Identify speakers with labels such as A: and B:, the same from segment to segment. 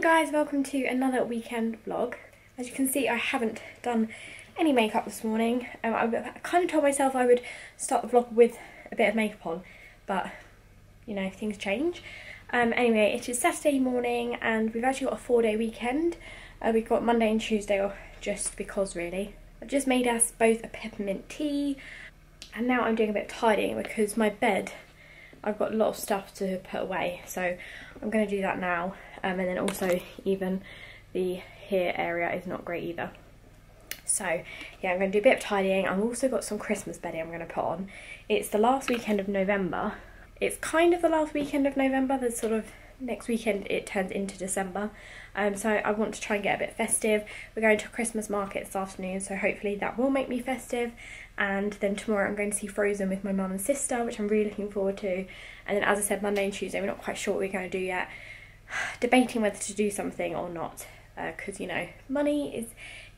A: guys, welcome to another weekend vlog. As you can see, I haven't done any makeup this morning. I kind of told myself I would start the vlog with a bit of makeup on, but you know, things change. Anyway, it is Saturday morning and we've actually got a 4-day weekend. We've got Monday and Tuesday off just because really. I've just made us both a peppermint tea and now I'm doing a bit of tidying because my bed, I've got a lot of stuff to put away, so I'm going to do that now. And then also even the hair area is not great either. So yeah, I'm going to do a bit of tidying. I've also got some Christmas bedding I'm going to put on. It's the last weekend of November. It's kind of the last weekend of November. There's sort of next weekend it turns into December. So I want to try and get a bit festive. We're going to a Christmas market this afternoon, so hopefully that will make me festive. And then tomorrow I'm going to see Frozen with my mum and sister, which I'm really looking forward to. And then, as I said, Monday and Tuesday we're not quite sure what we're going to do yet. Debating whether to do something or not, because you know, money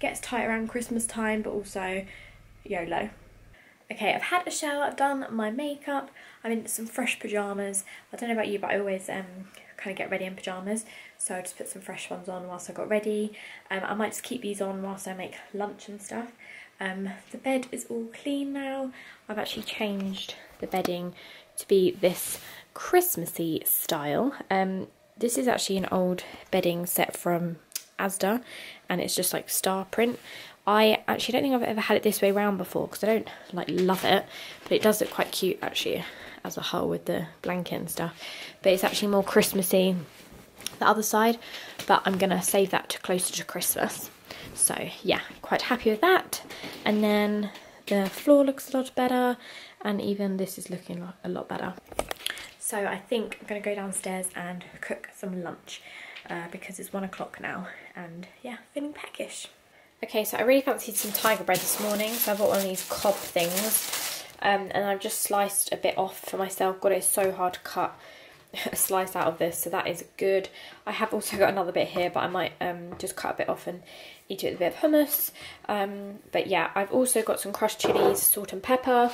A: gets tight around Christmas time, but also YOLO. Okay, I've had a shower, I've done my makeup, I'm in some fresh pyjamas. I don't know about you, but I always kind of get ready in pyjamas, so I just put some fresh ones on whilst I got ready. I might just keep these on whilst I make lunch and stuff. The bed is all clean now. I've actually changed the bedding to be this Christmassy style. This is actually an old bedding set from Asda, and it's just like star print. I actually don't think I've ever had it this way round before because I don't like love it, but it does look quite cute actually as a whole with the blanket and stuff. But it's actually more Christmassy the other side, but I'm gonna save that to closer to Christmas. So yeah, quite happy with that. And then the floor looks a lot better, and even this is looking a lot better. So I think I'm going to go downstairs and cook some lunch because it's 1 o'clock now and yeah, feeling peckish. Okay, so I really fancied some tiger bread this morning, so I bought one of these cob things and I've just sliced a bit off for myself. God, it's so hard to cut a slice out of this, so that is good. I have also got another bit here, but I might just cut a bit off and eat it with a bit of hummus. But yeah, I've also got some crushed chilies, salt and pepper.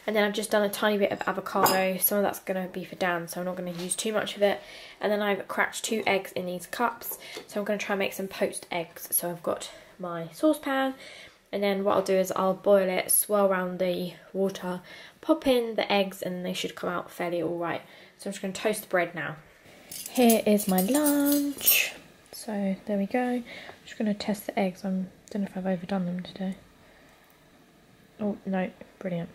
A: And then I've just done a tiny bit of avocado. Some of that's going to be for Dan, so I'm not going to use too much of it. And then I've cracked 2 eggs in these cups, so I'm going to try and make some poached eggs. So I've got my saucepan, and then what I'll do is I'll boil it, swirl around the water, pop in the eggs, and they should come out fairly alright. So I'm just going to toast the bread now. Here is my lunch. So there we go. I'm just going to test the eggs. I don't know if I've overdone them today. Oh no, brilliant.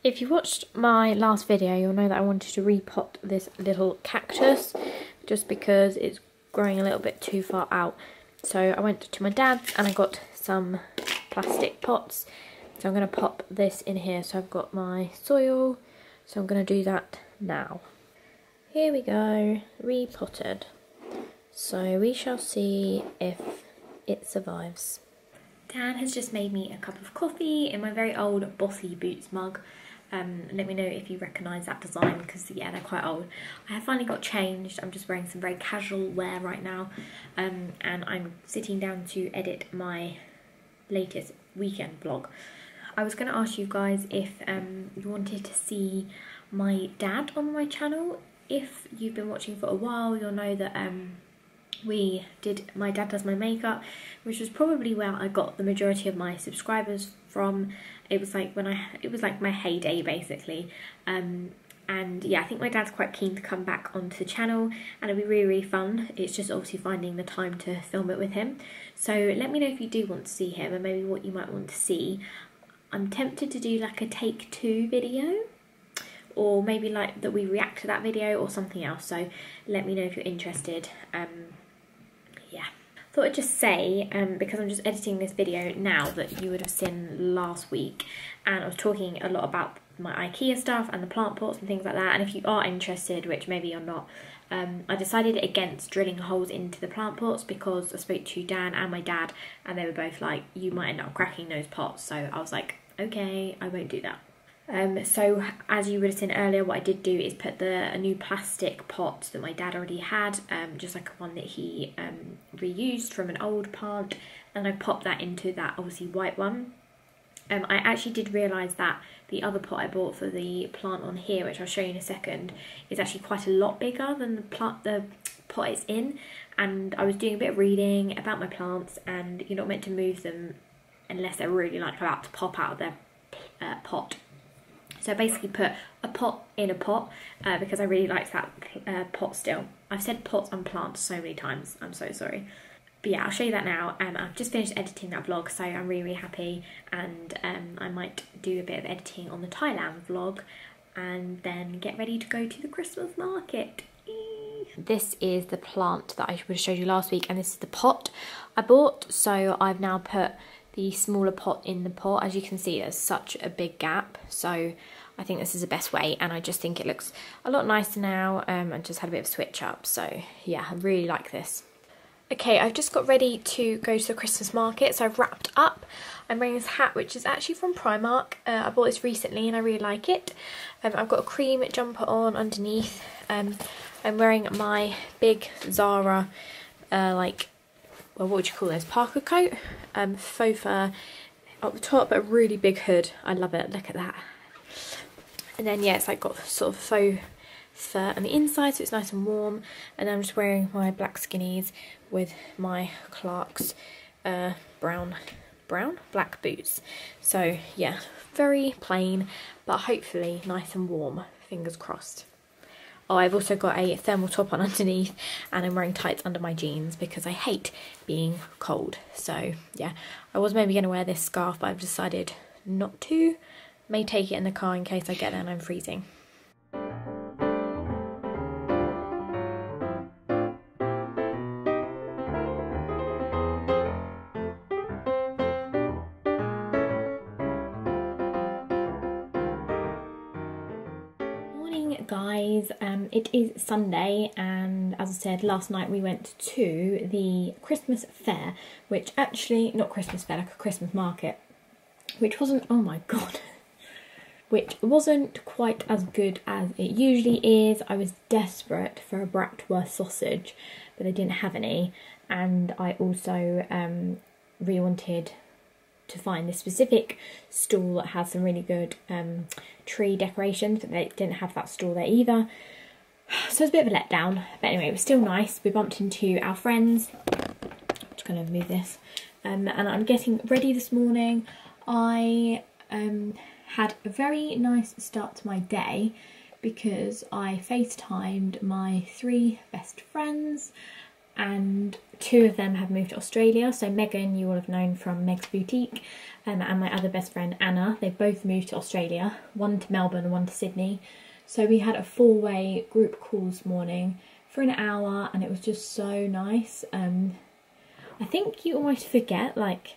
A: If you watched my last video, you'll know that I wanted to repot this little cactus just because it's growing a little bit too far out. So I went to my dad's and I got some plastic pots. So I'm going to pop this in here. So I've got my soil, so I'm going to do that now. Here we go, repotted. So we shall see if it survives. Dan has just made me a cup of coffee in my very old Bossy Boots mug. Let me know if you recognise that design because yeah, they're quite old. I have finally got changed. I'm just wearing some very casual wear right now, and I'm sitting down to edit my latest weekend vlog. I was going to ask you guys if you wanted to see my dad on my channel. If you've been watching for a while, you'll know that my dad does my makeup, which was probably where I got the majority of my subscribers from. It was like my heyday basically, and yeah, I think my dad's quite keen to come back onto the channel and it'll be really fun. It's just obviously finding the time to film it with him. So let me know if you do want to see him and maybe what you might want to see. I'm tempted to do like a take 2 video, or maybe like that we react to that video or something else, so let me know if you're interested. Yeah, thought I'd just say, because I'm just editing this video now that you would have seen last week, and I was talking a lot about my IKEA stuff and the plant pots and things like that, and if you are interested, which maybe you're not, I decided against drilling holes into the plant pots because I spoke to Dan and my dad and they were both like, you might end up cracking those pots, so I was like, okay, I won't do that. So as you would have seen earlier, what I did do is put a new plastic pot that my dad already had, just like one that he reused from an old plant, and I popped that into that obviously white one. I actually did realise that the other pot I bought for the plant on here, which I'll show you in a second, is actually quite a lot bigger than the pot it's in, and I was doing a bit of reading about my plants, and you're not meant to move them unless they're really like about to pop out of their pot. So I basically put a pot in a pot because I really liked that pot still. I've said pots and plants so many times, I'm so sorry. But yeah, I'll show you that now. I've just finished editing that vlog, so I'm really, really happy, and I might do a bit of editing on the Thailand vlog and then get ready to go to the Christmas market. This is the plant that I would have showed you last week, and this is the pot I bought. So I've now put the smaller pot in the pot. As you can see, there's such a big gap, so I think this is the best way, and I just think it looks a lot nicer now. I just had a bit of a switch up, so yeah, I really like this. Okay, I've just got ready to go to the Christmas market, so I've wrapped up. I'm wearing this hat, which is actually from Primark. I bought this recently and I really like it. I've got a cream jumper on underneath. I'm wearing my big Zara, well, what would you call this? Parka coat, faux fur up the top, but a really big hood. I love it, look at that. And then yeah, it's like got sort of faux fur on the inside, so it's nice and warm. And then I'm just wearing my black skinnies with my Clarks black boots. So yeah, very plain, but hopefully nice and warm, fingers crossed. Oh, I've also got a thermal top on underneath, and I'm wearing tights under my jeans because I hate being cold. So yeah, I was maybe going to wear this scarf, but I've decided not to. May take it in the car in case I get there and I'm freezing. Guys, it is Sunday, and as I said last night, we went to the Christmas fair, which actually, not Christmas fair, like a Christmas market, which wasn't, oh my god, which wasn't quite as good as it usually is. I was desperate for a bratwurst sausage, but they didn't have any, and I also really wanted to find this specific stall that has some really good tree decorations, but they didn't have that stall there either. So it's a bit of a letdown, but anyway, it was still nice. We bumped into our friends. I'm just going to move this. And I'm getting ready this morning. I had a very nice start to my day because I FaceTimed my 3 best friends, and 2 of them have moved to Australia. So Megan, you will have known from Meg's Boutique, and my other best friend Anna, they both moved to Australia, one to Melbourne and one to Sydney. So we had a 4-way group call this morning for an hour, and it was just so nice. I think you almost forget, like,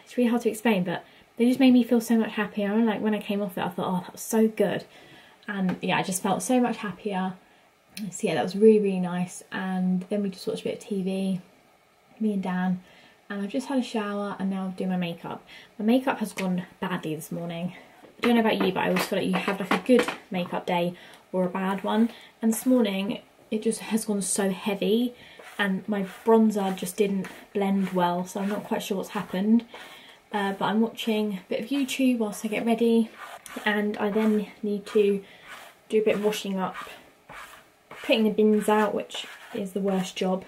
A: it's really hard to explain, but they just made me feel so much happier. And like when I came off it, I thought, oh, that was so good. And yeah, I just felt so much happier. So yeah, that was really, really nice. And then we just watched a bit of TV, me and Dan, and I've just had a shower and now I'm doing my makeup. My makeup has gone badly this morning. I don't know about you, but I always feel like you have like a good makeup day or a bad one. And this morning it just has gone so heavy, and my bronzer just didn't blend well, so I'm not quite sure what's happened. But I'm watching a bit of YouTube whilst I get ready, and I then need to do a bit of washing up, putting the bins out, which is the worst job,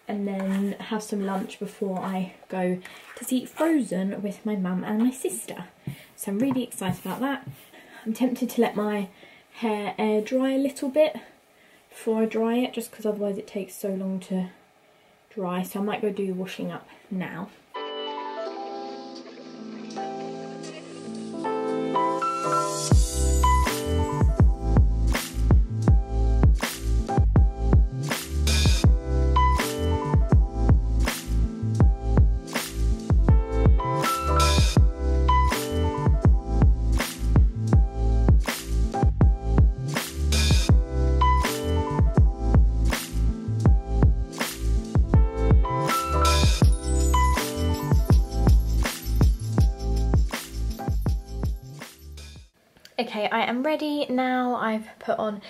A: and then have some lunch before I go to see Frozen with my mum and my sister. So I'm really excited about that. I'm tempted to let my hair air dry a little bit before I dry it, just because otherwise it takes so long to dry. So I might go do the washing up now. Okay, I am ready now. I've put on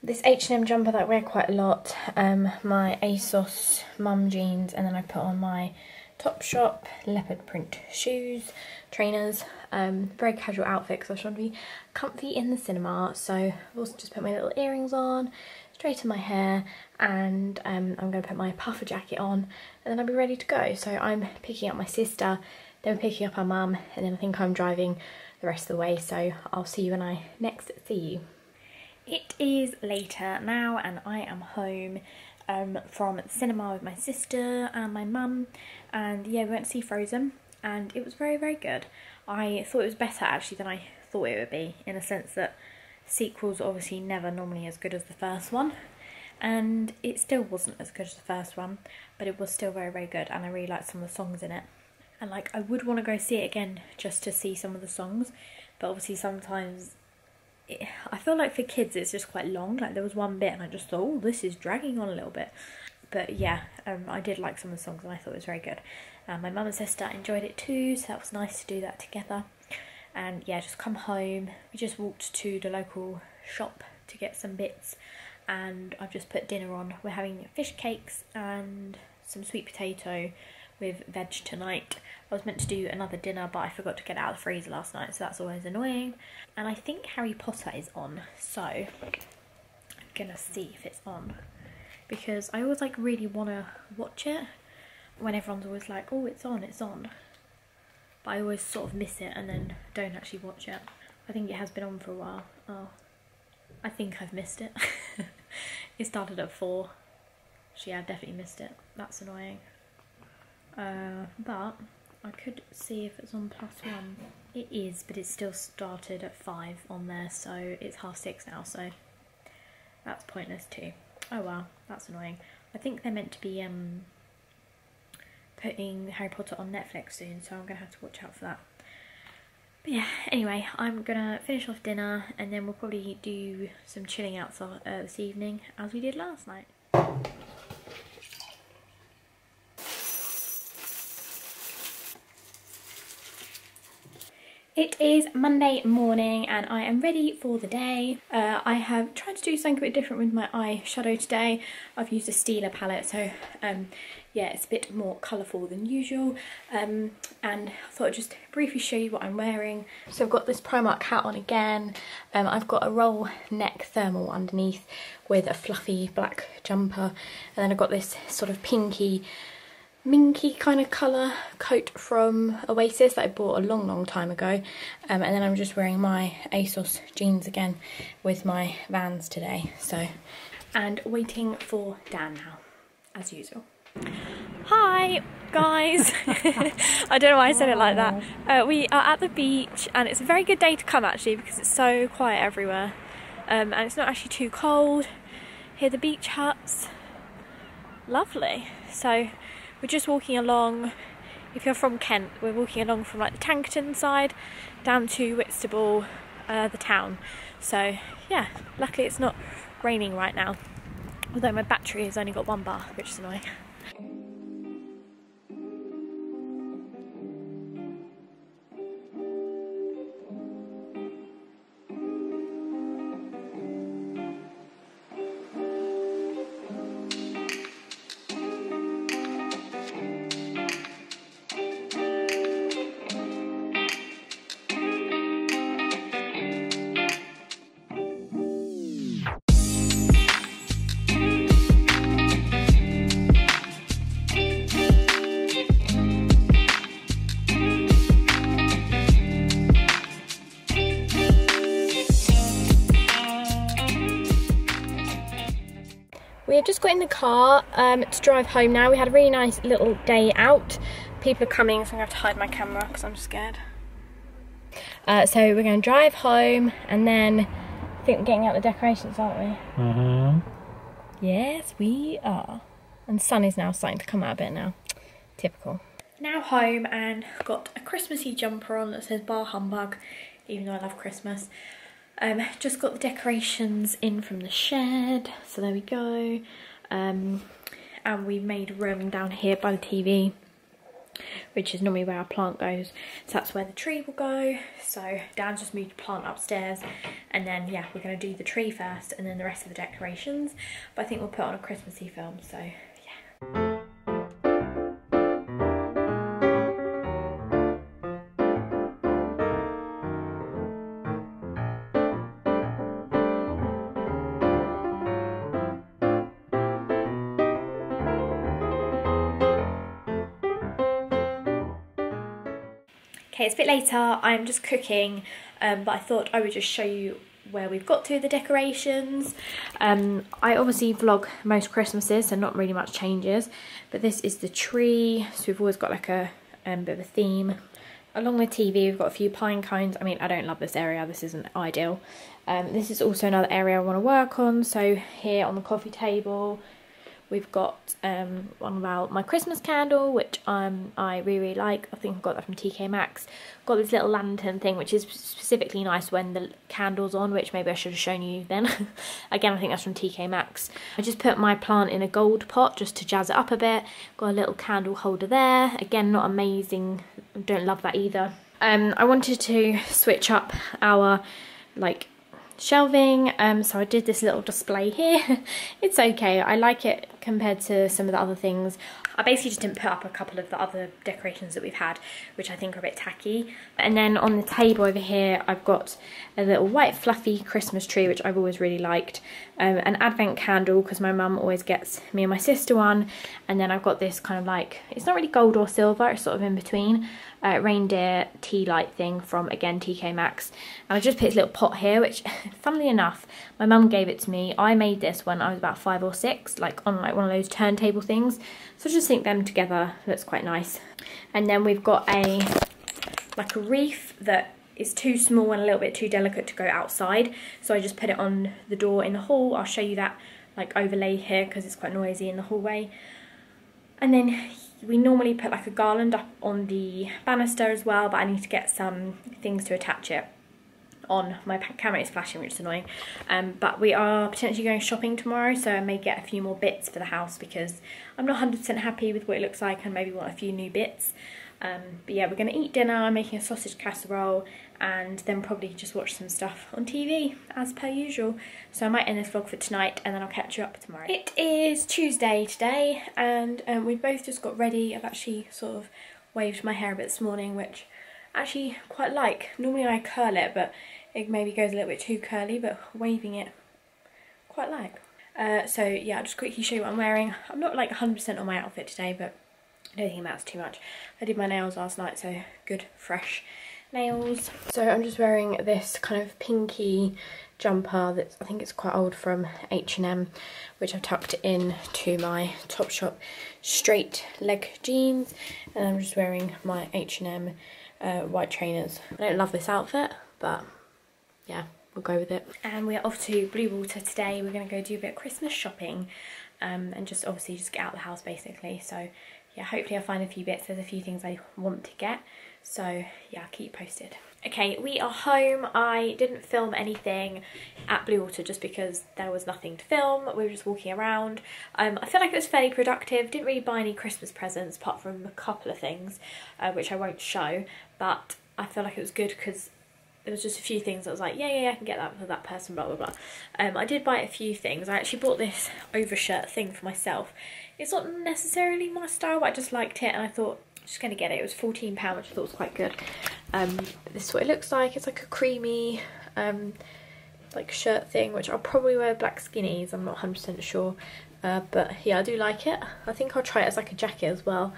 A: this H&M jumper that I wear quite a lot, my ASOS mum jeans, and then I put on my Topshop leopard print shoes, trainers, very casual outfit because I was trying to be comfy in the cinema. So I've also just put my little earrings on, straighten my hair, and I'm going to put my puffer jacket on, and then I'll be ready to go. So I'm picking up my sister, then we're picking up our mum, and then I think I'm driving the rest of the way, so I'll see you when I next see you. It is later now and I am home from the cinema with my sister and my mum, and yeah, we went to see Frozen and it was very, very good. I thought it was better actually than I thought it would be, in a sense that sequels are obviously never normally as good as the first one, and it still wasn't as good as the first one, but it was still very, very good, and I really liked some of the songs in it. And like, I would want to go see it again just to see some of the songs, but obviously sometimes I feel like for kids it's just quite long. Like there was one bit and I just thought, oh, this is dragging on a little bit. But yeah, I did like some of the songs and I thought it was very good. My mum and sister enjoyed it too, so that was nice to do that together. And yeah, just come home. We just walked to the local shop to get some bits, and I've just put dinner on. We're having fish cakes and some sweet potato with veg tonight. I was meant to do another dinner, but I forgot to get it out of the freezer last night, so that's always annoying. And I think Harry Potter is on, so I'm gonna see if it's on, because I always like really want to watch it when everyone's always like, oh, it's on, it's on. But I always sort of miss it and then don't actually watch it. I think it has been on for a while. Oh, I think I've missed it. It started at 4. So yeah, I definitely missed it. That's annoying. But I could see if it's on +1. It is, but it still started at 5 on there, so it's 6:30 now, so that's pointless too. Oh well, that's annoying. I think they're meant to be putting Harry Potter on Netflix soon, so I'm gonna have to watch out for that. But yeah, anyway, I'm gonna finish off dinner and then we'll probably do some chilling outside this evening as we did last night. It is Monday morning and I am ready for the day. I have tried to do something a bit different with my eyeshadow today. I've used a Stila palette, so yeah, it's a bit more colourful than usual. And I thought I'd just briefly show you what I'm wearing. So I've got this Primark hat on again. I've got a roll neck thermal underneath with a fluffy black jumper. And then I've got this sort of pinky minky kind of colour coat from Oasis that I bought a long time ago, and then I'm just wearing my ASOS jeans again with my Vans today, so, and waiting for Dan now as usual. Hi guys. I don't know why I said it like that. We are at the beach and it's a very good day to come actually, because it's so quiet everywhere, and it's not actually too cold. Here are the beach huts, lovely. So we're just walking along. If you're from Kent, we're walking along from like the Tankerton side down to Whitstable, the town. So yeah, luckily it's not raining right now, although my battery has only got 1 bar, which is annoying. We have just got in the car to drive home now. We had a really nice little day out. People are coming, so I'm going to have to hide my camera because I'm scared. So we're going to drive home and then I think we're getting out the decorations, aren't we? Mm-hmm. Yes, we are. And the sun is now starting to come out a bit now. Typical. Now home and got a Christmassy jumper on that says Bar Humbug, even though I love Christmas. Just got the decorations in from the shed, so there we go. And we made room down here by the TV, which is normally where our plant goes. So that's where the tree will go. So Dan's just moved the plant upstairs, and then yeah, we're going to do the tree first and then the rest of the decorations. But I think we'll put on a Christmassy film, so yeah. Okay, it's a bit later, I'm just cooking, but I thought I would just show you where we've got to the decorations. I obviously vlog most Christmases, so not really much changes, but this is the tree, so we've always got like a bit of a theme. Along the TV we've got a few pine cones. I mean, I don't love this area, this isn't ideal. This is also another area I want to work on, so here on the coffee table we've got one about my Christmas candle, which I really like. I think I got that from TK Maxx. Got this little lantern thing, which is specifically nice when the candle's on, which maybe I should have shown you then. Again, I think that's from TK Maxx. I just put my plant in a gold pot just to jazz it up a bit. Got a little candle holder there. Again, not amazing. Don't love that either. I wanted to switch up our shelving, so I did this little display here. It's okay, I like it compared to some of the other things. I basically just didn't put up a couple of the other decorations that we've had, which I think are a bit tacky. And then on the table over here I've got a little white fluffy Christmas tree, which I've always really liked, an advent candle because my mum always gets me and my sister one, and then I've got this kind of it's not really gold or silver, it's sort of in between, reindeer tea light thing from, again, TK Maxx. And I just put this little pot here, which funnily enough my mum gave it to me. I made this when I was about 5 or 6, on one of those turntable things, so I just think them together looks quite nice. And then we've got a wreath that is too small and a little bit too delicate to go outside, so I just put it on the door in the hall. I'll show you that overlay here because it's quite noisy in the hallway. And then we normally put a garland up on the banister as well, but I need to get some things to attach it on. My camera is flashing, which is annoying. But we are potentially going shopping tomorrow, so I may get a few more bits for the house because I'm not 100% happy with what it looks like and maybe want a few new bits. But yeah, we're going to eat dinner. I'm making a sausage casserole and then probably just watch some stuff on TV as per usual. So I might end this vlog for tonight and then I'll catch you up tomorrow. It is Tuesday today and we've both just got ready. I've actually sort of waved my hair a bit this morning, which I actually quite like. Normally I curl it, but it maybe goes a little bit too curly, but waving it quite like. So yeah, I'll just quickly show you what I'm wearing. I'm not 100% on my outfit today, but I don't think it matters too much. I did my nails last night, so good fresh nails. So I'm just wearing this kind of pinky jumper that I think it's quite old, from H&M, which I've tucked in to my Topshop straight leg jeans, and I'm just wearing my H&M white trainers. I don't love this outfit, but yeah, we'll go with it. And we're off to Blue Water today. We're going to go do a bit of Christmas shopping and just obviously just get out of the house basically. So yeah, hopefully I'll find a few bits. There's a few things I want to get, so yeah, I'll keep you posted. Okay, we are home. I didn't film anything at Blue Water just because there was nothing to film. We were just walking around. I feel like it was fairly productive. Didn't really buy any Christmas presents apart from a couple of things, which I won't show, but I feel like it was good because there was just a few things I was like, yeah, I can get that for that person, blah, blah, blah. I did buy a few things. I actually bought this overshirt thing for myself. It's not necessarily my style, but I just liked it and I thought I'm just going to get it. It was £14, which I thought was quite good. This is what it looks like. It's like a creamy shirt thing, which I'll probably wear black skinnies. I'm not 100% sure. But yeah, I do like it. I think I'll try it as like a jacket as well.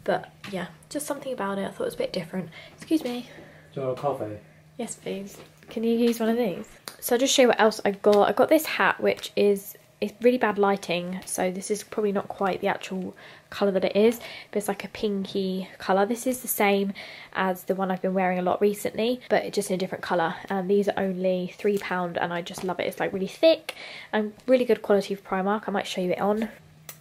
A: But yeah, just something about it. I thought it was a bit different. Excuse me.
B: Do you want a coffee?
A: Yes, please. Can you use one of these? So I'll just show you what else I got. I got this hat, which it's really bad lighting, so this is probably not quite the actual colour that it is, but it's like a pinky colour. This is the same as the one I've been wearing a lot recently, but it's just in a different colour, and these are only £3 and I just love it. It's really thick and really good quality of Primark. I might show you it on.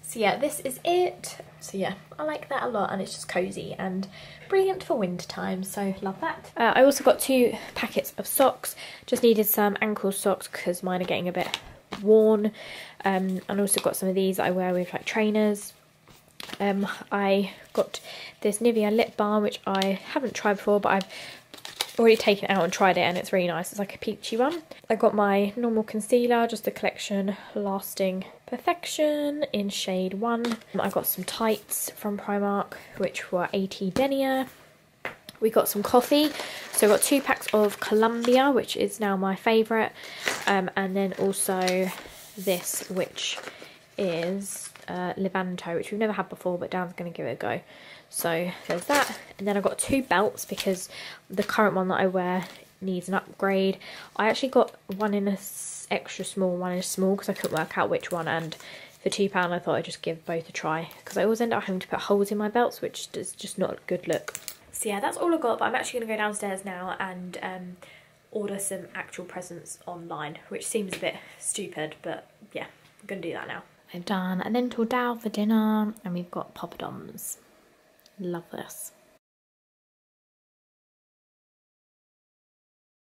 A: So yeah, this is it. So yeah, I like that a lot, and it's just cosy and brilliant for winter time, so love that. I also got 2 packets of socks. Just needed some ankle socks because mine are getting a bit worn, and also got some of these that I wear with trainers. I got this Nivea lip balm, which I haven't tried before, but I've already taken it out and tried it, and it's really nice. It's like a peachy one. I got my normal concealer, just the collection Lasting Perfection in shade 1. I got some tights from Primark, which were 80 denier. We got some coffee, so I got 2 packs of Columbia, which is now my favourite, and then also this, which is Levanto, which we've never had before, but Dan's going to give it a go. So there's that. And then I've got 2 belts because the current one that I wear needs an upgrade. I actually got one in a extra small, one in a small, because I couldn't work out which one, and for £2 I thought I'd just give both a try, because I always end up having to put holes in my belts, which is just not a good look. So yeah, that's all I got, but I'm actually going to go downstairs now and order some actual presents online, which seems a bit stupid, but yeah, I'm going to do that now. I've done a lentil dal for dinner, and we've got poppadoms. Love this.